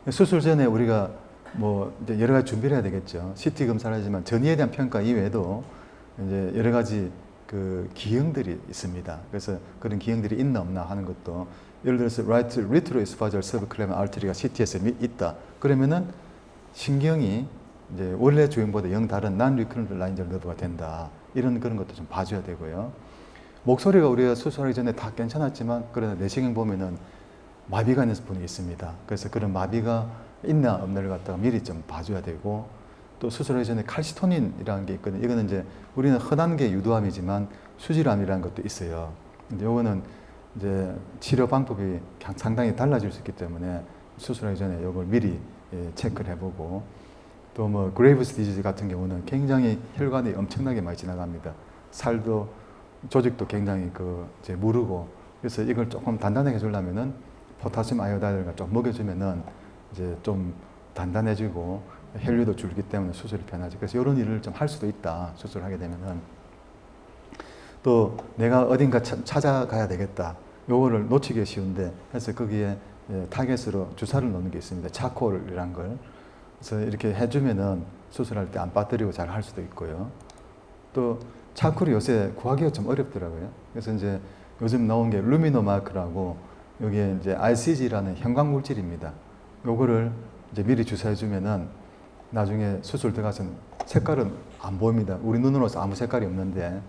수술 전에 우리가 뭐 이제 여러 가지 준비를 해야 되겠죠. CT 검사를 하지만 전이에 대한 평가 이외에도 이제 여러 가지 그 기형들이 있습니다. 그래서 그런 기형들이 있나 없나 하는 것도, 예를 들어서 right retroesophageal subclavian artery가 CT에서 있다. 그러면은 신경이 이제 원래 주행보다 영 다른 non-recurrent laryngeal nerve가 된다. 이런 그런 것도 좀 봐줘야 되고요. 목소리가 우리가 수술하기 전에 다 괜찮았지만 그러나 내시경 보면은 마비가 있는 분이 있습니다. 그래서 그런 마비가 있나 없나를 갖다가 미리 좀 봐줘야 되고, 또 수술하기 전에 칼시토닌이라는 게 있거든요. 이거는 이제 우리는 흔한 게 유두암이지만 수질암이라는 것도 있어요. 근데 요거는 이제 치료 방법이 상당히 달라질 수 있기 때문에 수술하기 전에 이걸 미리 체크를 해보고, 또 뭐 그레이브스 디지즈 같은 경우는 굉장히 혈관이 엄청나게 많이 지나갑니다. 살도 조직도 굉장히 이제 무르고, 그래서 이걸 조금 단단하게 해주려면은 포타슘 아이오다이드를 좀 먹여주면은 이제 좀 단단해지고 혈류도 줄기 때문에 수술이 편하지. 그래서 이런 일을 좀 할 수도 있다. 수술하게 되면은. 또 내가 어딘가 찾아가야 되겠다. 요거를 놓치기 쉬운데, 그래서 거기에 타겟으로 주사를 놓는 게 있습니다. 차콜이란 걸. 그래서 이렇게 해주면은 수술할 때 안 빠뜨리고 잘 할 수도 있고요. 또 차콜이 요새 구하기가 좀 어렵더라고요. 그래서 이제 요즘 나온 게 루미노마크라고, 여기에 이제 RCG라는 형광 물질입니다. 요거를 이제 미리 주사해주면은 나중에 수술 들어가서는 색깔은 안 보입니다. 우리 눈으로서 아무 색깔이 없는데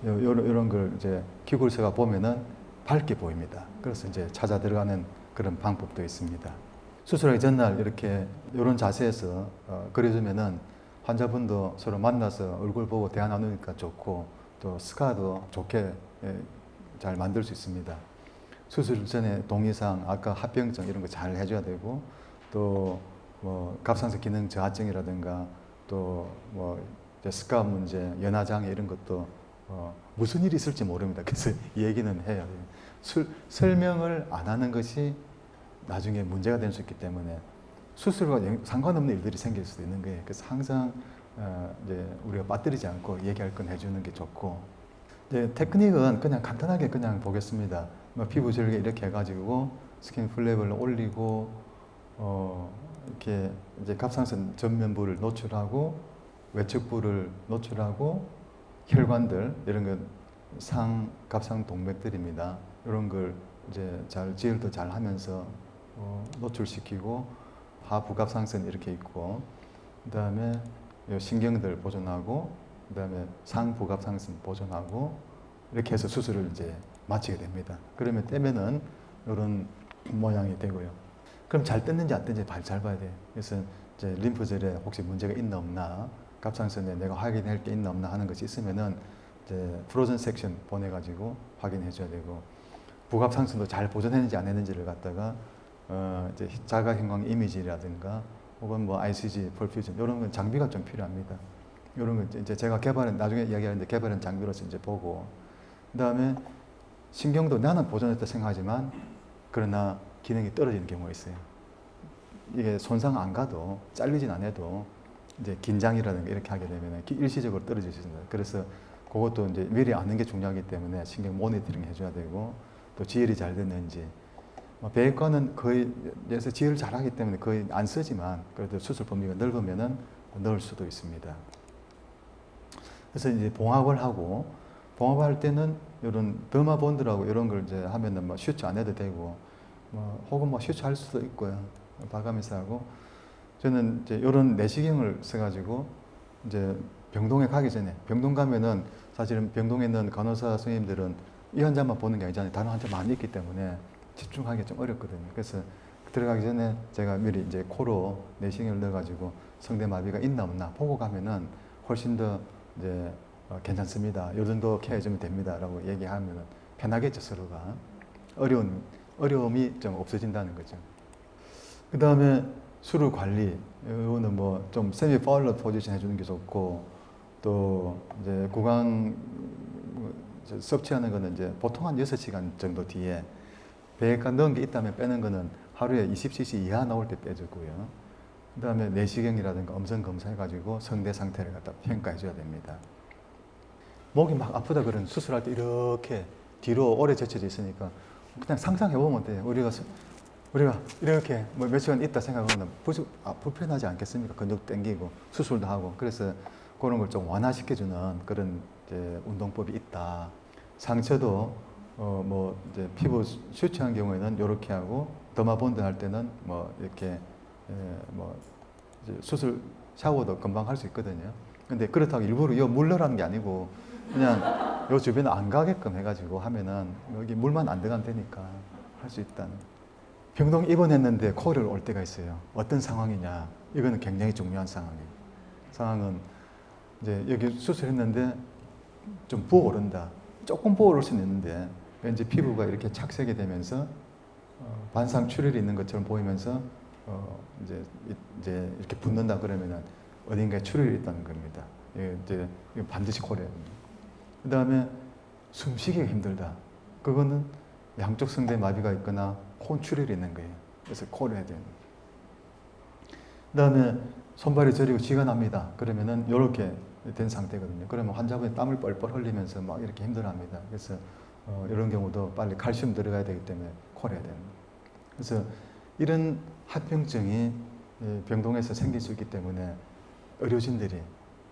이런 걸 이제 기구를서가 보면은 밝게 보입니다. 그래서 이제 찾아 들어가는 그런 방법도 있습니다. 수술하기 전날 이렇게 이런 자세에서 그려주면은 환자분도 서로 만나서 얼굴 보고 대화 나누니까 좋고, 또 스카도 좋게 잘 만들 수 있습니다. 수술 전에 동의사항, 아까 합병증 이런 거 잘 해줘야 되고, 또 뭐 갑상선 기능 저하증이라든가, 또 뭐 스카 문제, 연화장애 이런 것도 무슨 일이 있을지 모릅니다. 그래서 이 얘기는 해야 돼요. 설명을 안 하는 것이 나중에 문제가 될 수 있기 때문에 수술과 상관없는 일들이 생길 수도 있는 거예요. 그래서 항상 이제 우리가 빠뜨리지 않고 얘기할 건 해주는 게 좋고, 이제 테크닉은 그냥 간단하게 그냥 보겠습니다. 피부 절개 이렇게 해가지고 스킨 플랩을 올리고, 이렇게 이제 갑상선 전면부를 노출하고 외측부를 노출하고 혈관들 이런 건 갑상 동맥들입니다. 이런 걸 이제 지혈도 잘 하면서 노출시키고, 하부갑상선 이렇게 있고, 그 다음에 신경들 보존하고, 그 다음에 상부갑상선 보존하고, 이렇게 해서 수술을 이제 마치게 됩니다. 그러면 떼면은 이런 모양이 되고요. 그럼 잘 뜯는지 안 뜯는지 잘 봐야 돼요. 그래서 이제 림프절에 혹시 문제가 있나 없나, 갑상선에 내가 확인할 게 있나 없나 하는 것이 있으면은 이제 프로전 섹션 보내가지고 확인해 줘야 되고, 부갑상선도 잘 보존했는지 안 했는지를 갖다가 이제 자가형광 이미지라든가 혹은 뭐 ICG, 펄퓨전 이런 건 장비가 좀 필요합니다. 이런 건 이제 제가 나중에 이야기하는데 개발한 장비로서 이제 보고, 그 다음에 신경도 나는 보존했다 생각하지만 그러나 기능이 떨어지는 경우가 있어요. 이게 손상 안 가도 잘리진 않아도 이제 긴장이라든가 이렇게 하게 되면 일시적으로 떨어질 수 있습니다. 그래서 그것도 이제 미리 아는 게 중요하기 때문에 신경 모니터링 해줘야 되고, 또 지혈이 잘 됐는지, 배관은 거의 그래서 지혈을 잘하기 때문에 거의 안 쓰지만 그래도 수술 범위가 넓으면은 넣을 수도 있습니다. 그래서 이제 봉합을 하고, 봉합할 때는 이런 더마본드라고 이런 걸 이제 하면은 뭐 슈츠 안 해도 되고, 혹은 뭐 슈츠 할 수도 있고요. 봐가면서 하고, 저는 이제 이런 내시경을 써가지고 이제 병동에 가기 전에, 병동 가면은 사실은 병동에 있는 간호사 선생님들은 이 환자만 보는 게 아니잖아요. 다른 환자 많이 있기 때문에 집중하기 좀 어렵거든요. 그래서 들어가기 전에 제가 미리 이제 코로 내시경을 넣어가지고 성대마비가 있나 없나 보고 가면은 훨씬 더 이제 괜찮습니다. 이 정도 케어해주면 됩니다라고 얘기하면 편하겠죠, 서로가. 어려움이 좀 없어진다는 거죠. 그 다음에 수루 관리, 이거는 뭐 좀 세미 파울러 포지션 해주는 게 좋고, 또 이제 구강 섭취하는 거는 이제 보통 한 6시간 정도 뒤에, 배에까 넣은 게 있다면 빼는 거는 하루에 20cc 이하 나올 때 빼주고요. 그 다음에 내시경이라든가 음성 검사해가지고 성대 상태를 갖다 평가해 줘야 됩니다. 목이 막 아프다 그러면 수술할 때 이렇게 뒤로 오래 젖혀져 있으니까 그냥 상상해 보면 돼요. 우리가 우리가 이렇게 뭐 몇 시간 있다 생각하면 불편하지 않겠습니까? 근육 땡기고 수술도 하고. 그래서 그런 걸 좀 완화시켜주는 그런 이제 운동법이 있다. 상처도 뭐 이제 피부 슈트한 경우에는 이렇게 하고, 더마본드 할 때는 뭐 이렇게 뭐 이제 수술 샤워도 금방 할 수 있거든요. 근데 그렇다고 일부러 이 물러라는 게 아니고 그냥 요 주변에 안 가게끔 해가지고 하면은 여기 물만 안 들어가면 되니까 할 수 있다는. 병동 입원했는데 코를 올 때가 있어요. 어떤 상황이냐? 이거는 굉장히 중요한 상황이에요. 상황은 이제 여기 수술했는데 좀 부어오른다. 조금 부어오를 수는 있는데 왠지 피부가 이렇게 착색이 되면서 반상 출혈이 있는 것처럼 보이면서 이제 이렇게 붓는다 그러면은 어딘가에 출혈이 있다는 겁니다. 이제 반드시 고려해야 됩니다. 그 다음에 숨쉬기가 힘들다. 그거는 양쪽 성대 마비가 있거나 코 출혈이 있는 거예요. 그래서 고려해야 됩니다. 그 다음에 손발이 저리고 쥐가 납니다. 그러면은 이렇게 된 상태거든요. 그러면 환자분이 땀을 뻘뻘 흘리면서 막 이렇게 힘들어합니다. 그래서 이런 경우도 빨리 칼슘 들어가야 되기 때문에 고려해야 됩니다. 그래서 이런 합병증이 병동에서 생길 수 있기 때문에 의료진들이,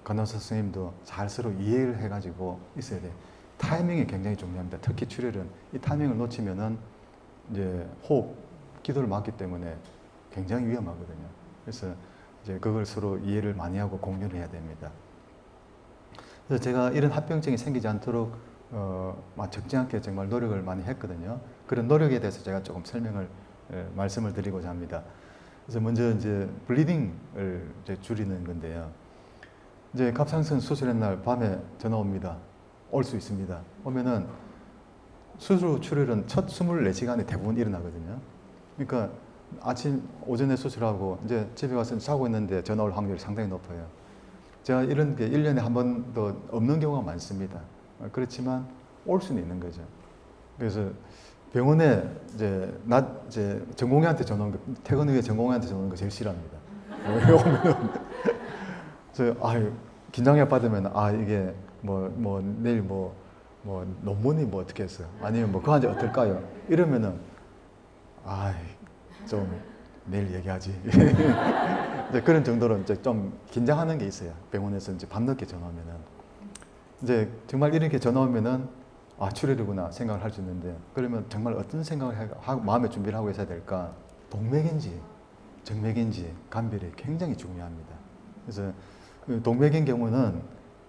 간호사 선생님도 잘 서로 이해를 해가지고 있어야 돼요. 타이밍이 굉장히 중요합니다. 특히 출혈은 이 타이밍을 놓치면은 이제 호흡, 기도를 막기 때문에 굉장히 위험하거든요. 그래서 이제 그걸 서로 이해를 많이 하고 공유를 해야 됩니다. 그래서 제가 이런 합병증이 생기지 않도록 적지 않게 정말 노력을 많이 했거든요. 그런 노력에 대해서 제가 조금 말씀을 드리고자 합니다. 그래서 먼저 이제 블리딩을 이제 줄이는 건데요. 이제 갑상선 수술한 날 밤에 전화 옵니다. 올 수 있습니다. 오면은 수술 후 출혈은 첫 24시간에 대부분 일어나거든요. 그러니까 오전에 수술하고 이제 집에 와서 자고 있는데 전화 올 확률이 상당히 높아요. 제가 이런 게 1년에 한 번도 없는 경우가 많습니다. 그렇지만 올 수는 있는 거죠. 그래서 병원에 이제 전공의한테 전화 오는 거, 퇴근 후에 전공의한테 전화 오는 거 제일 싫어합니다. 오면은 긴장해 받으면 이게 뭐 내일 뭐 논문이 뭐 어떻게 했어요? 아니면 뭐 그거 이제 어떨까요? 이러면은 좀 내일 얘기하지. 이제 그런 정도로 이제 좀 긴장하는 게 있어요. 병원에서 이제 밤늦게 전화 오면은 이제 정말 이렇게 전화 오면은 출혈이구나 생각을 할 수 있는데, 그러면 정말 어떤 생각을 하고 마음의 준비를 하고 있어야 될까? 동맥인지 정맥인지 감별이 굉장히 중요합니다. 그래서 동맥인 경우는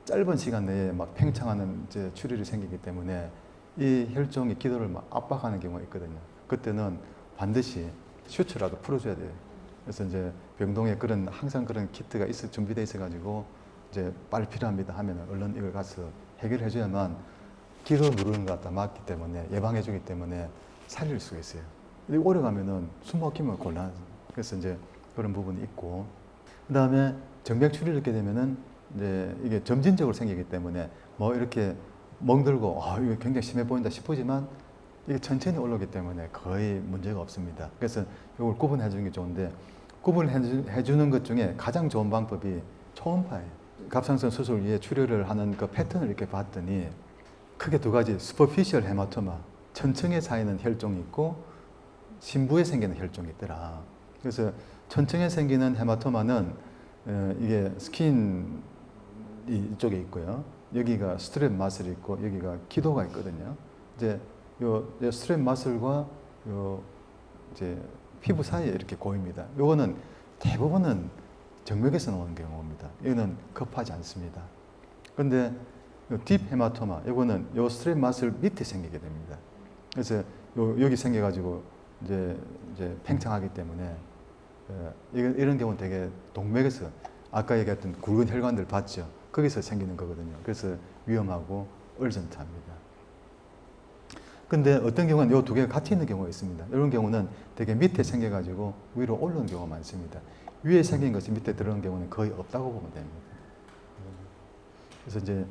짧은 시간 내에 막 팽창하는 이제 출혈이 생기기 때문에 이 혈종이 기도를 막 압박하는 경우가 있거든요. 그때는 반드시 슈트라도 풀어줘야 돼요. 그래서 이제 병동에 항상 그런 키트가 준비되어 있어가지고 이제 빨리 필요합니다 하면 얼른 이걸 가서 해결해줘야만 기도 누르는 것 갖다 막기 때문에, 예방해주기 때문에 살릴 수가 있어요. 근데 오래 가면은 숨 막히면 곤란. 그래서 이제 그런 부분이 있고, 그 다음에 정맥 출혈이 있게 되면은 이제 이게 점진적으로 생기기 때문에 뭐 이렇게 멍들고 이거 굉장히 심해 보인다 싶으지만 이게 천천히 올라오기 때문에 거의 문제가 없습니다. 그래서 이걸 구분해 주는 게 좋은데, 구분해 주는 것 중에 가장 좋은 방법이 초음파예요. 갑상선 수술 위에 출혈을 하는 그 패턴을 이렇게 봤더니 크게 두 가지, 슈퍼피셜 헤마토마, 천층에 쌓이는 혈종이 있고 심부에 생기는 혈종이 있더라. 그래서 천층에 생기는 헤마토마는 이게 스킨 이쪽에 있고요. 여기가 스트랩 마슬이 있고 여기가 기도가 있거든요. 이제 요 스트랩 마슬과 요 이제 피부 사이에 이렇게 고입니다. 요거는 대부분은 정맥에서 나오는 경우입니다. 이거는 급하지 않습니다. 근데 딥 헤마토마, 이거는 요 스트랩 마슬 밑에 생기게 됩니다. 그래서 여기 생겨가지고 이제 팽창하기 때문에 이런 경우는 되게 동맥에서 아까 얘기했던 굵은 혈관들 봤죠? 거기서 생기는 거거든요. 그래서 위험하고 얼전트합니다. 근데 어떤 경우는 이 두 개가 같이 있는 경우가 있습니다. 이런 경우는 되게 밑에 생겨가지고 위로 올라오는 경우가 많습니다. 위에 생긴 것이 밑에 들어오는 경우는 거의 없다고 보면 됩니다. 그래서 이제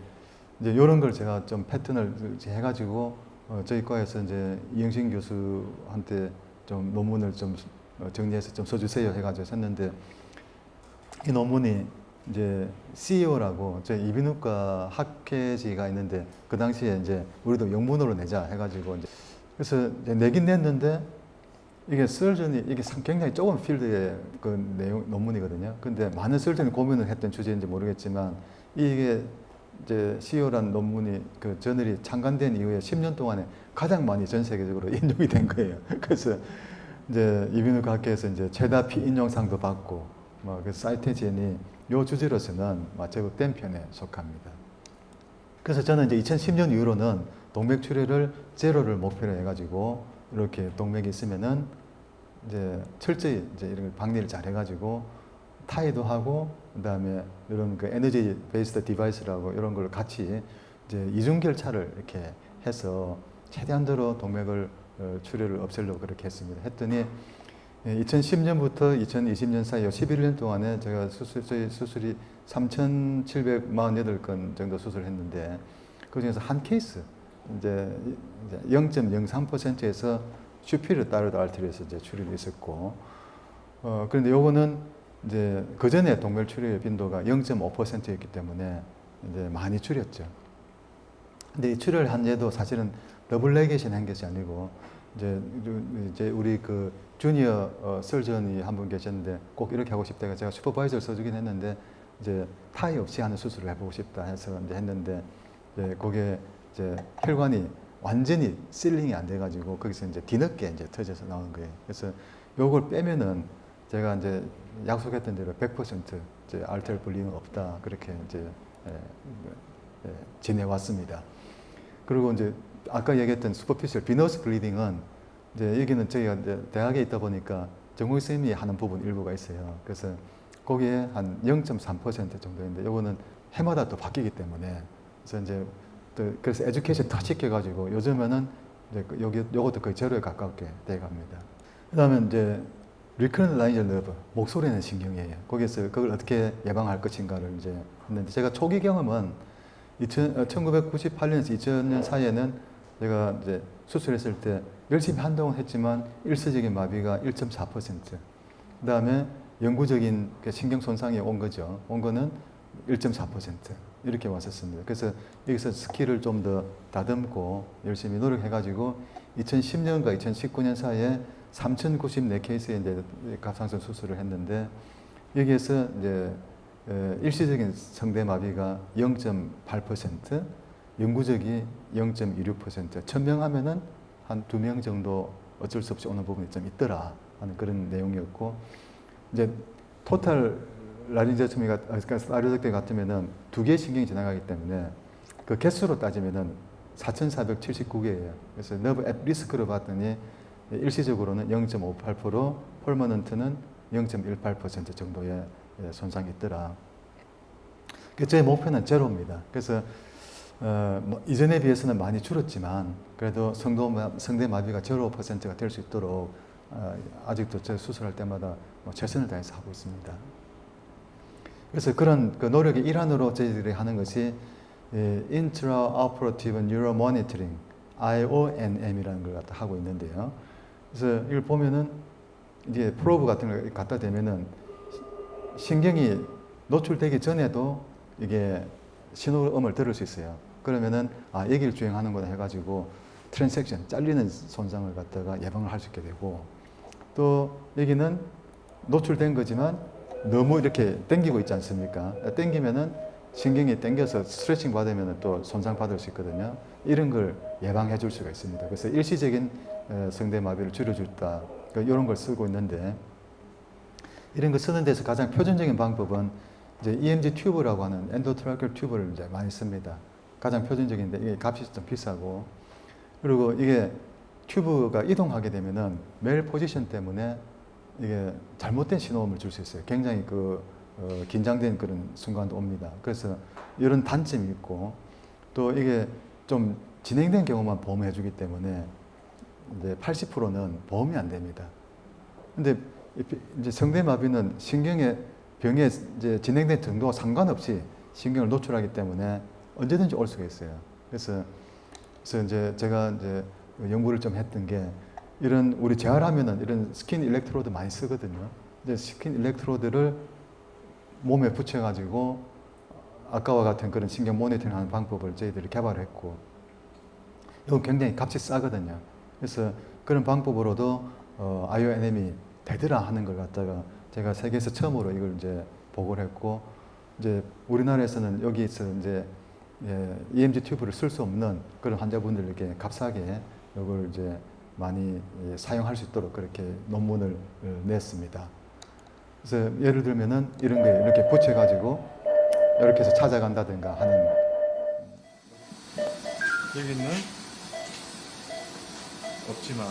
이런 걸 제가 좀 패턴을 해가지고 저희 과에서 이제 이영신 교수한테 좀 논문을 좀 정리해서 좀 써주세요 해가지고 썼는데, 이 논문이 이제 CEO라고 저희 이비인후과 학회지가 있는데 그 당시에 이제 우리도 영문으로 내자 해가지고 그래서 내긴 냈는데 이게 설전이 이게 굉장히 좁은 필드의 그 내용 논문이거든요. 근데 많은 설전이 고민을 했던 주제인지 모르겠지만 이게 이제 CEO란 논문이 그 저널이 창간된 이후에 10년 동안에 가장 많이 전 세계적으로 인용이 된 거예요. 그래서 이제 이비인후 학회에서 이제 최다 피인용상도 받고 그 사이테이션이 요 주제로서는 제법 된 편에 속합니다. 그래서 저는 이제 2010년 이후로는 동맥 출혈을 제로를 목표로 해가지고 이렇게 동맥이 있으면은 이제 철저히 이제 이런 방리를 잘 해가지고 타이도 하고 그다음에 이런 그 에너지 베이스드 디바이스라고 이런 걸 같이 이제 이중결차를 이렇게 해서 최대한도로 동맥을 출혈을 없애려고 그렇게 했습니다. 했더니 2010년부터 2020년 사이 11년 동안에 제가 수술이 3,748건 정도 수술했는데 그 중에서 한 케이스 이제 0.03%에서 슈피리어 타이로이드 알테리에서 이제 출혈이 있었고 그런데 요거는 이제 그 전에 동맥 출혈의 빈도가 0.5%였기 때문에 이제 많이 줄였죠. 근데 이 출혈을 한 예도 사실은 더블 레게이션 한 것이 아니고 이제 우리 그 주니어 설전이 한 분 계셨는데 꼭 이렇게 하고 싶다가 제가 슈퍼바이저를 써주긴 했는데 이제 타이 없이 하는 수술을 해보고 싶다 해서 이제 했는데 이제 그게 이제 혈관이 완전히 실링이 안 돼가지고 거기서 이제 뒤늦게 이제 터져서 나온 거예요. 그래서 요걸 빼면은 제가 이제 약속했던 대로 100% 이제 알테리얼 블리딩은 없다 그렇게 이제 지내왔습니다. 그리고 이제 아까 얘기했던 슈퍼피셜 비너스 블리딩은 이제 여기는 저희가 이제 대학에 있다 보니까 전공 선생님이 하는 부분 일부가 있어요. 그래서 거기에 한 0.3% 정도인데 요거는 해마다 또 바뀌기 때문에 그래서 이제 또 그래서 에듀케이션 다 시켜가지고 요즘에는 이제 요것도 거의 제로에 가깝게 돼갑니다. 그다음에 이제 리커런트 라인저 너브 목소리는 신경이에요. 거기서 그걸 어떻게 예방할 것인가를 이제 했는데 제가 초기 경험은 1998년에서 2000년 사이에는 제가 이제 수술했을 때 열심히 한동안 했지만 일시적인 마비가 1.4%. 그 다음에 영구적인 신경 손상이 온 거죠. 온 거는 1.4% 이렇게 왔었습니다. 그래서 여기서 스킬을 좀 더 다듬고 열심히 노력해가지고 2010년과 2019년 사이에 3,094케이스의 이제 갑상선 수술을 했는데 여기에서 이제 일시적인 성대 마비가 0.8%, 영구적이 0.26%, 1,000명 하면은 한 2명 정도 어쩔 수 없이 오는 부분이 좀 있더라 하는 그런 내용이었고 이제 토탈 라린제토미가 라리오섹토미 같으면은 2개의 신경이 지나가기 때문에 그 개수로 따지면은 4,479개예요. 그래서 너브 앱 리스크로 봤더니 일시적으로는 0.58%, 펄머넌트는 0.18% 정도의 손상이 있더라. 제 목표는 제로입니다. 그래서 뭐 이전에 비해서는 많이 줄었지만 그래도 성대 마비가 0%가 될 수 있도록 아직도 제 수술할 때마다 뭐 최선을 다해서 하고 있습니다. 그래서 그런 그 노력의 일환으로 저희들이 하는 것이 Intraoperative Neuromonitoring, IONM이라는 걸 하고 있는데요. 그래서 이걸 보면은 이제 프로브 같은 걸 갖다 대면은 신경이 노출되기 전에도 이게 신호음을 들을 수 있어요. 그러면은 여기를 주행하는구나 해가지고 트랜섹션, 잘리는 손상을 갖다가 예방을 할 수 있게 되고 또 여기는 노출된 거지만 너무 이렇게 당기고 있지 않습니까? 당기면은 신경이 당겨서 스트레칭 받으면 또 손상 받을 수 있거든요. 이런 걸 예방해 줄 수가 있습니다. 그래서 일시적인 성대 마비를 줄여줬다. 이런 걸 쓰고 있는데 이런 거 쓰는 데서 가장 표준적인 방법은 이제 EMG 튜브라고 하는 엔도트라키얼 튜브를 이제 많이 씁니다. 가장 표준적인데 이게 값이 좀 비싸고 그리고 이게 튜브가 이동하게 되면은 멜 포지션 때문에 이게 잘못된 신호음을 줄 수 있어요. 굉장히 긴장된 그런 순간도 옵니다. 그래서 이런 단점이 있고 또 이게 좀 진행된 경우만 보험해 주기 때문에 이제 80%는 보험이 안 됩니다. 근데 이제 성대마비는 신경의 병에 이제 진행된 정도와 상관없이 신경을 노출하기 때문에 언제든지 올 수가 있어요. 그래서 이제 제가 이제 연구를 좀 했던 게 이런 우리 재활하면은 이런 스킨 일렉트로드 많이 쓰거든요. 이제 스킨 일렉트로드를 몸에 붙여가지고 아까와 같은 그런 신경 모니터링 하는 방법을 저희들이 개발했고 이건 굉장히 값이 싸거든요. 그래서 그런 방법으로도 IONM이 되더라 하는 걸 갖다가 제가 세계에서 처음으로 이걸 이제 보고를 했고, 이제 우리나라에서는 여기서 이제 EMG 튜브를 쓸 수 없는 그런 환자분들에게 값싸게 이걸 이제 많이 사용할 수 있도록 그렇게 논문을 냈습니다. 그래서 예를 들면은 이런 거 이렇게 붙여가지고 이렇게 해서 찾아간다든가 하는. 여기는 없지만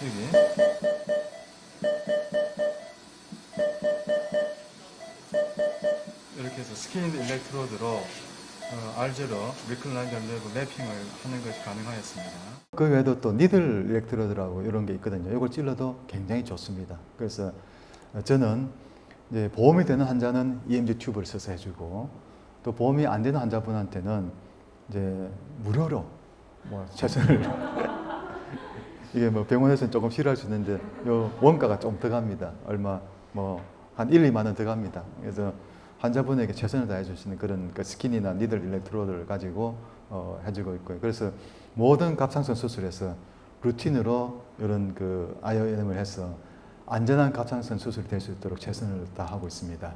여기 이렇게 해서 스킨 일렉트로드로 알제로 리클라인 전류로 랩핑을 하는 것이 가능하였습니다. 그 외에도 또 니들 일렉트로드라고 이런 게 있거든요. 이걸 찔러도 굉장히 좋습니다. 그래서 저는 이제 보험이 되는 환자는 EMG 튜브를 써서 해주고, 또 보험이 안 되는 환자분한테는 이제 무료로 뭐 최선을 이게 뭐 병원에서는 조금 싫어할 수 있는데 요 원가가 좀 더 갑니다. 얼마 뭐 한 1, 2만 원 더 갑니다. 그래서 환자분에게 최선을 다해 주시는 그런 그 스킨이나 니들 일렉트로드를 가지고 해주고 있고요. 그래서 모든 갑상선 수술에서 루틴으로 이런 그 IONM을 해서 안전한 갑상선 수술이 될 수 있도록 최선을 다하고 있습니다.